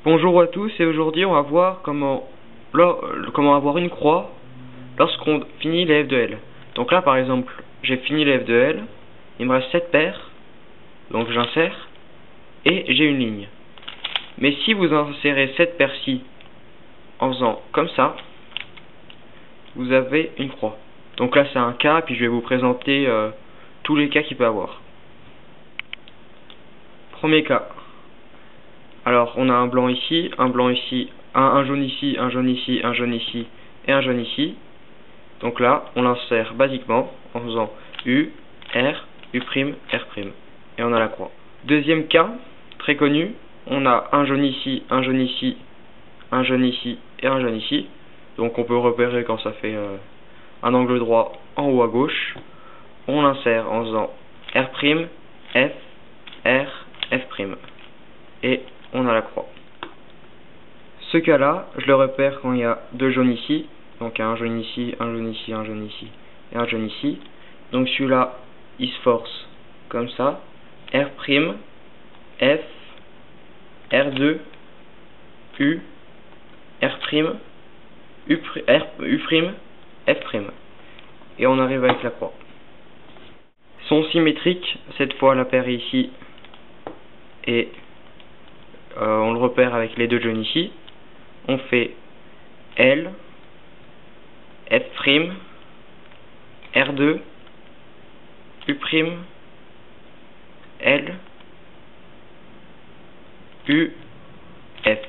Bonjour à tous, et aujourd'hui on va voir comment avoir une croix lorsqu'on finit les f de L. Donc là par exemple, j'ai fini les f de L, il me reste 7 paires, donc j'insère, et j'ai une ligne. Mais si vous insérez cette paire-ci en faisant comme ça, vous avez une croix. Donc là c'est un cas, puis je vais vous présenter tous les cas qu'il peut avoir. Premier cas. Alors on a un blanc ici, un jaune ici, un jaune ici, un jaune ici et un jaune ici. Donc là on l'insère basiquement en faisant U, R, U', R'. Et on a la croix. Deuxième cas, très connu, on a un jaune ici, un jaune ici, un jaune ici et un jaune ici. Donc on peut repérer quand ça fait un angle droit en haut à gauche. On l'insère en faisant R', F, R, F'. Et on a la croix. Ce cas-là, je le repère quand il y a deux jaunes ici. Donc il y a un jaune ici, un jaune ici, un jaune ici et un jaune ici. Donc celui-là, il se force comme ça. R', F, R2, U, R', U', F'. Et on arrive avec la croix. Sont symétriques, cette fois la paire est ici. Et on le repère avec les deux jaunes ici. On fait L, F', R2, U', L, U, F.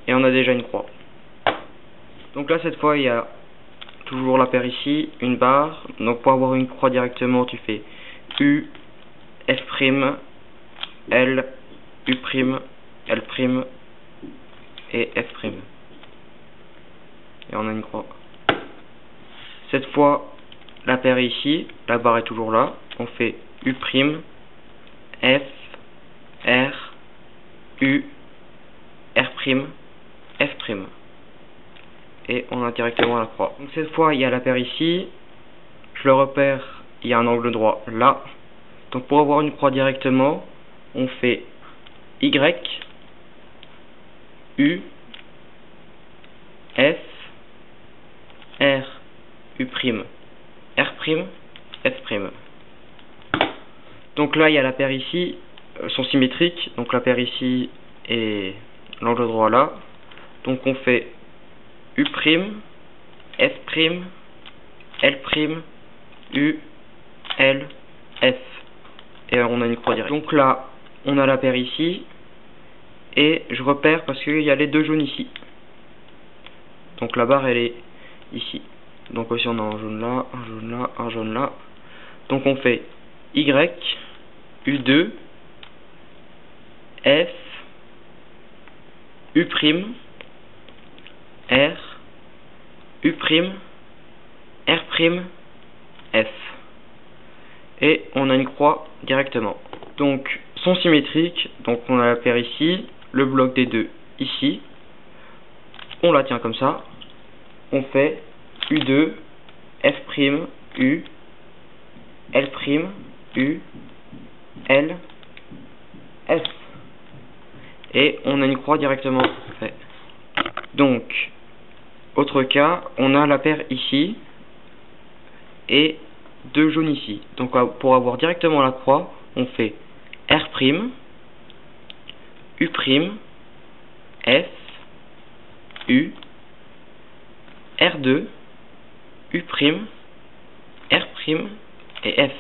Et on a déjà une croix. Donc là, cette fois, il y a toujours la paire ici, une barre. Donc pour avoir une croix directement, tu fais U, F', L, U', L', et F'. Et on a une croix. Cette fois, la paire est ici, la barre est toujours là. On fait U', F, R, U, R', F'. Et on a directement la croix. Donc cette fois, il y a la paire ici. Je le repère, il y a un angle droit là. Donc pour avoir une croix directement, on fait Y, U, F, R, U', R', F'. Donc là, il y a la paire ici, sont symétriques. Donc la paire ici et l'angle droit là. Donc on fait U', F', L', U, L, F. Et on a une croix directe. Donc là, on a la paire ici. Et je repère parce qu'il y a les deux jaunes ici. Donc la barre, elle est ici. Donc aussi on a un jaune là, un jaune là, un jaune là. Donc on fait Y, U2, F, U', R, U', R', F. Et on a une croix directement. Donc sont symétriques. Donc on a la paire ici, le bloc des deux ici. On la tient comme ça. On fait U2, F', U, L', U, L, F. Et on a une croix directement fait. Donc, autre cas, on a la paire ici et deux jaunes ici. Donc pour avoir directement la croix, on fait R', U', F, U, R2, U', R', et F'.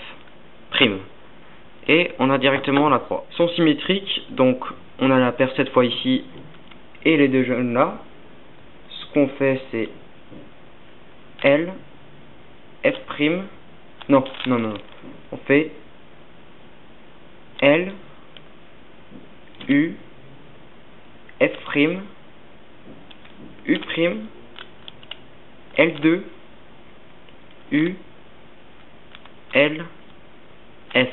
Et on a directement la croix. Sont symétriques, donc on a la paire cette fois ici et les deux jaunes là. Ce qu'on fait, c'est L, F', non. On fait L, U, F', U', L2, U, L, F.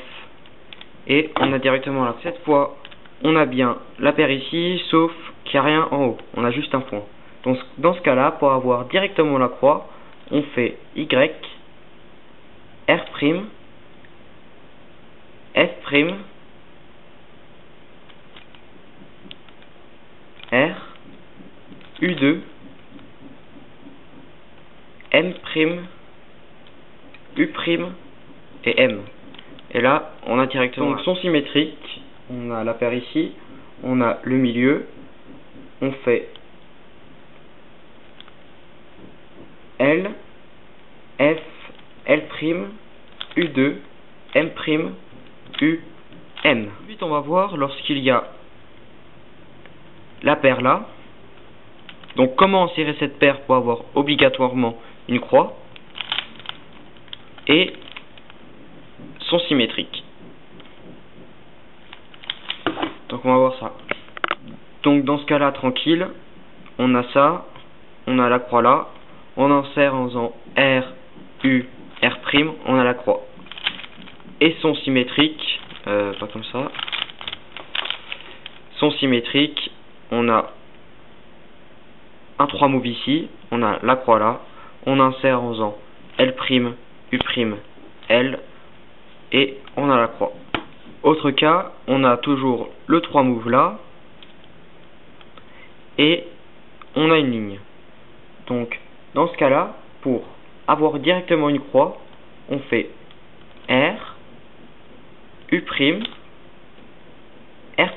Et on a directement là. Cette fois, on a bien la paire ici, sauf qu'il n'y a rien en haut. On a juste un point. Donc dans ce cas-là, pour avoir directement la croix, on fait Y, R', F', U2, M', U' et M. Et là, on a directement donc son symétrique. On a la paire ici, on a le milieu, on fait L, F, L', U2, M', U, M. Ensuite, on va voir lorsqu'il y a la paire là. Donc, comment insérer cette paire pour avoir obligatoirement une croix et son symétrique. Donc, on va voir ça. Donc, dans ce cas-là, tranquille, on a ça, on a la croix là, on insère en faisant R, U, R', on a la croix. Et son symétrique, pas comme ça, son symétrique, on a un 3 move ici, on a la croix là, on insère en faisant L', U', L, et on a la croix. Autre cas, on a toujours le 3 move là, et on a une ligne. Donc, dans ce cas-là, pour avoir directement une croix, on fait R, U', R',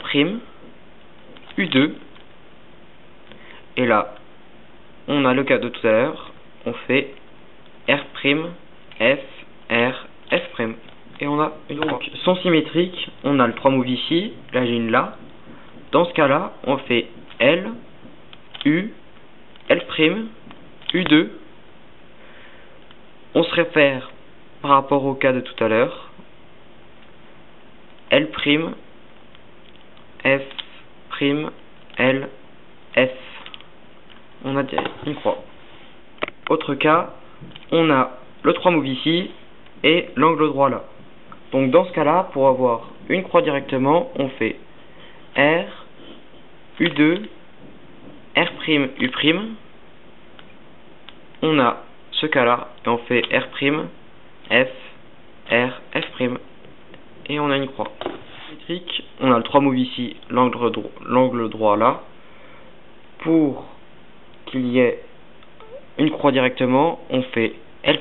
U2, et là, on a le cas de tout à l'heure, on fait R', F, R, F', et on a une croix. Donc, son symétrique, on a le 3 move ici, la ligne là. Dans ce cas-là, on fait L, U, L', U2. On se réfère par rapport au cas de tout à l'heure. L', F', L, F. On a une croix. Autre cas, on a le 3 move ici et l'angle droit là. Donc dans ce cas-là, pour avoir une croix directement, on fait R, U2, R', U'. On a ce cas-là et on fait R', F, R, F'. Et on a une croix. Symétrique, on a le 3 move ici, l'angle droit là. Pour qu'il y ait une croix directement, on fait L',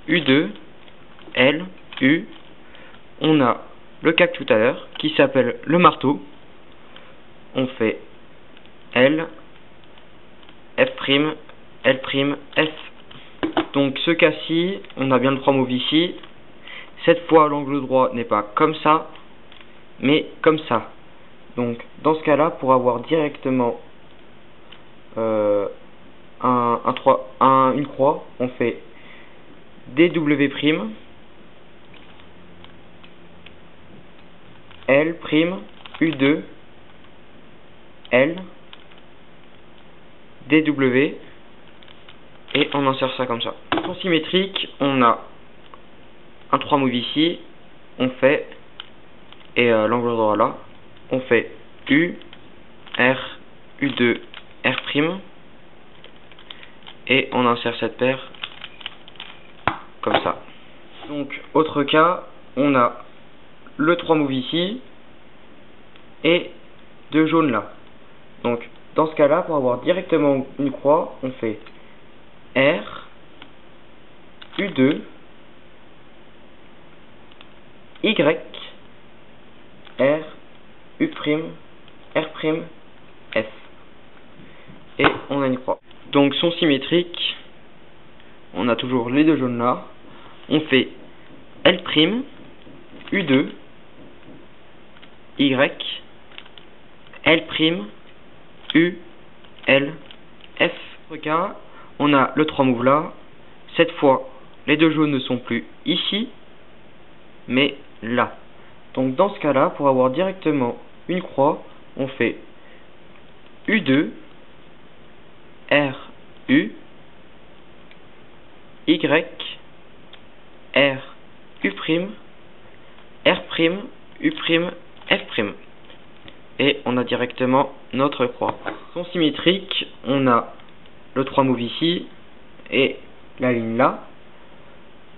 U2, L, U. On a le cas que tout à l'heure qui s'appelle le marteau. On fait L, F', L', F. Donc ce cas-ci, on a bien le 3 move ici. Cette fois, l'angle droit n'est pas comme ça, mais comme ça. Donc dans ce cas-là, pour avoir directement une croix, on fait DW', L', U2, L, DW, et on insère ça comme ça. Pour symétrique, on a un 3 move ici, on fait, et l'angle droit là, on fait U, R, U2, R', et on insère cette paire comme ça. Donc, autre cas, on a le 3 move ici, et deux jaunes là. Donc, dans ce cas-là, pour avoir directement une croix, on fait R, U2, Y, R, U', R', F. Et on a une croix. Donc son symétrique, on a toujours les deux jaunes là. On fait L', U2, Y, L', U, L, F. Autre cas, on a le 3 move là. Cette fois, les deux jaunes ne sont plus ici, mais là. Donc dans ce cas-là, pour avoir directement une croix, on fait U2, R, U, Y, R, U', R', U', F'. Et on a directement notre croix. Son symétrique, on a le 3 move ici et la ligne là.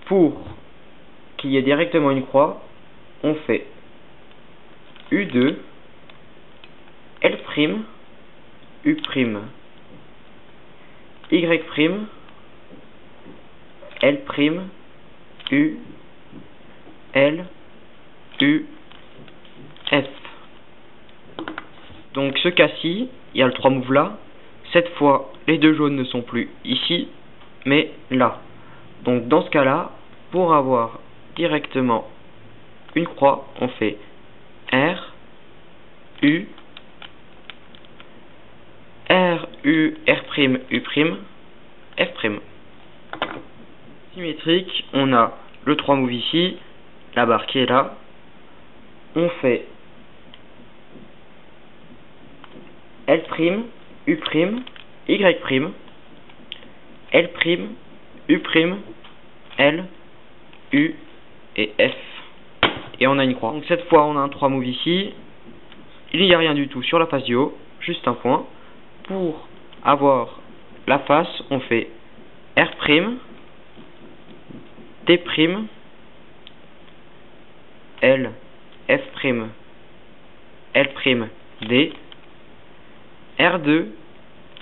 Pour qu'il y ait directement une croix, on fait U2, L', U', Y prime, L prime, U, L, U, F. Donc ce cas-ci, il y a le 3 moves là. Cette fois, les deux jaunes ne sont plus ici, mais là. Donc dans ce cas-là, pour avoir directement une croix, on fait R, U, R, U, R', U', F'. Symétrique, on a le 3 move ici, la barre qui est là. On fait L', U', Y', L', U', L, U et F. Et on a une croix. Donc cette fois, on a un 3 move ici. Il n'y a rien du tout sur la face du haut, juste un point. Pour avoir la face, on fait R', D', L, F', L', D, R2,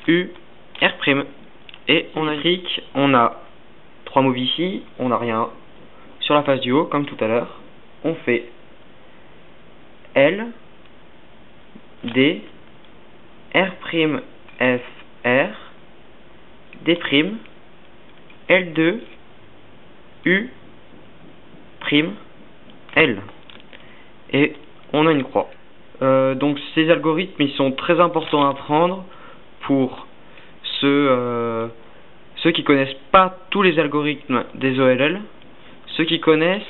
U, R'. Et on a 3 moves ici, on n'a rien sur la face du haut, comme tout à l'heure. On fait L, D, R', F, R, D', L2, U', L. Et on a une croix. Donc ces algorithmes, ils sont très importants à apprendre pour ceux qui connaissent pas tous les algorithmes des OLL, ceux qui connaissent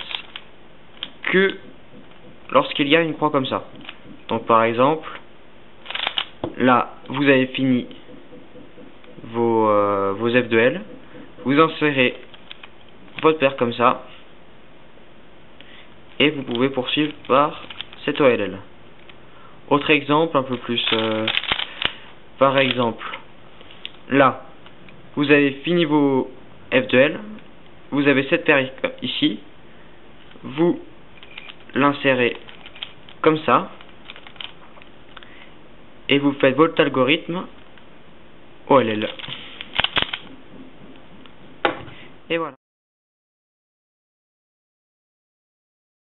que lorsqu'il y a une croix comme ça. Donc par exemple, là, vous avez fini vos F de L, vous insérez votre paire comme ça, et vous pouvez poursuivre par cette OLL. Autre exemple, un peu plus, par exemple, là, vous avez fini vos F de L, vous avez cette paire ici, vous l'insérez comme ça, et vous faites votre algorithme OLL. Et voilà.